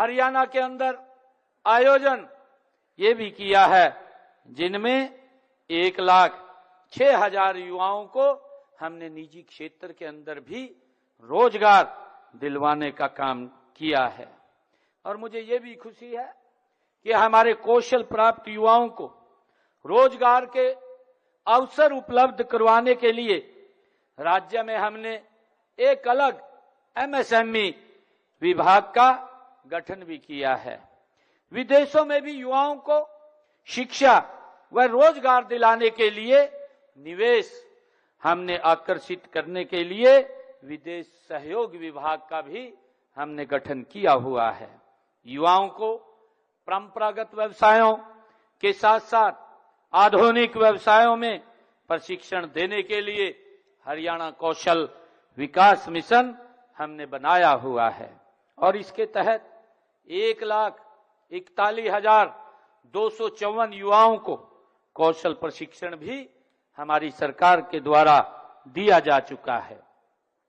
हरियाणा के अंदर आयोजन ये भी किया है, जिनमें 1,06,000 युवाओं को हमने निजी क्षेत्र के अंदर भी रोजगार दिलवाने का काम किया है। और मुझे ये भी खुशी है कि हमारे कौशल प्राप्त युवाओं को रोजगार के अवसर उपलब्ध करवाने के लिए राज्य में हमने एक अलग एमएसएमई विभाग का गठन भी किया है। विदेशों में भी युवाओं को शिक्षा व रोजगार दिलाने के लिए निवेश हमने आकर्षित करने के लिए विदेश सहयोग विभाग का भी हमने गठन किया हुआ है। युवाओं को परंपरागत व्यवसायों के साथ साथ आधुनिक व्यवसायों में प्रशिक्षण देने के लिए हरियाणा कौशल विकास मिशन हमने बनाया हुआ है और इसके तहत 1,41,254 युवाओं को कौशल प्रशिक्षण भी हमारी सरकार के द्वारा दिया जा चुका है।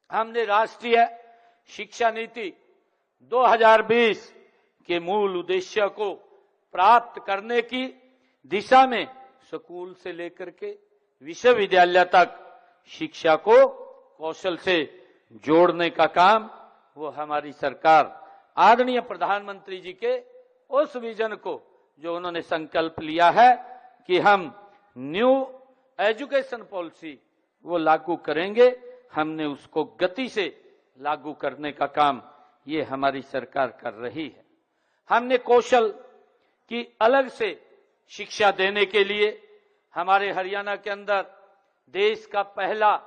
हमने राष्ट्रीय शिक्षा नीति 2020 के मूल उद्देश्य को प्राप्त करने की दिशा में स्कूल से लेकर के विश्वविद्यालय तक शिक्षा को कौशल से जोड़ने का काम वो हमारी सरकार आदरणीय प्रधानमंत्री जी के उस विजन को जो उन्होंने संकल्प लिया है कि हम न्यू एजुकेशन पॉलिसी वो लागू करेंगे, हमने उसको गति से लागू करने का काम ये हमारी सरकार कर रही है। हमने कौशल की अलग से शिक्षा देने के लिए हमारे हरियाणा के अंदर देश का पहला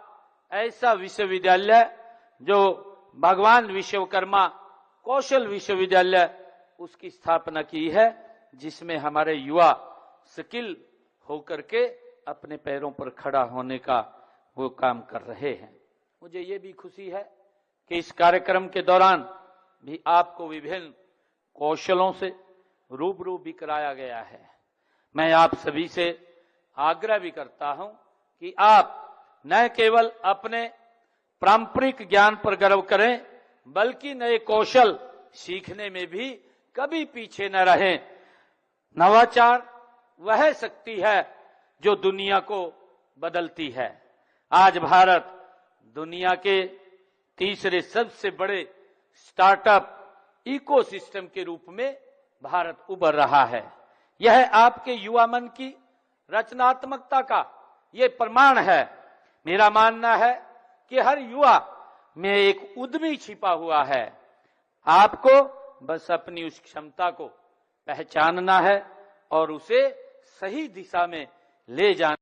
ऐसा विश्वविद्यालय जो भगवान विश्वकर्मा कौशल विश्वविद्यालय उसकी स्थापना की है, जिसमें हमारे युवा स्किल होकर के अपने पैरों पर खड़ा होने का वो काम कर रहे हैं। मुझे ये भी खुशी है कि इस कार्यक्रम के दौरान भी आपको विभिन्न कौशलों से रूबरू भी कराया गया है। मैं आप सभी से आग्रह भी करता हूं कि आप न केवल अपने पारंपरिक ज्ञान पर गर्व करें, बल्कि नए कौशल सीखने में भी कभी पीछे न रहें। नवाचार वह शक्ति है जो दुनिया को बदलती है। आज भारत दुनिया के तीसरे सबसे बड़े स्टार्टअप इकोसिस्टम के रूप में भारत उभर रहा है। यह आपके युवा मन की रचनात्मकता का ये प्रमाण है। मेरा मानना है कि हर युवा में एक उद्यमी छिपा हुआ है। आपको बस अपनी उस क्षमता को पहचानना है और उसे सही दिशा में ले जाना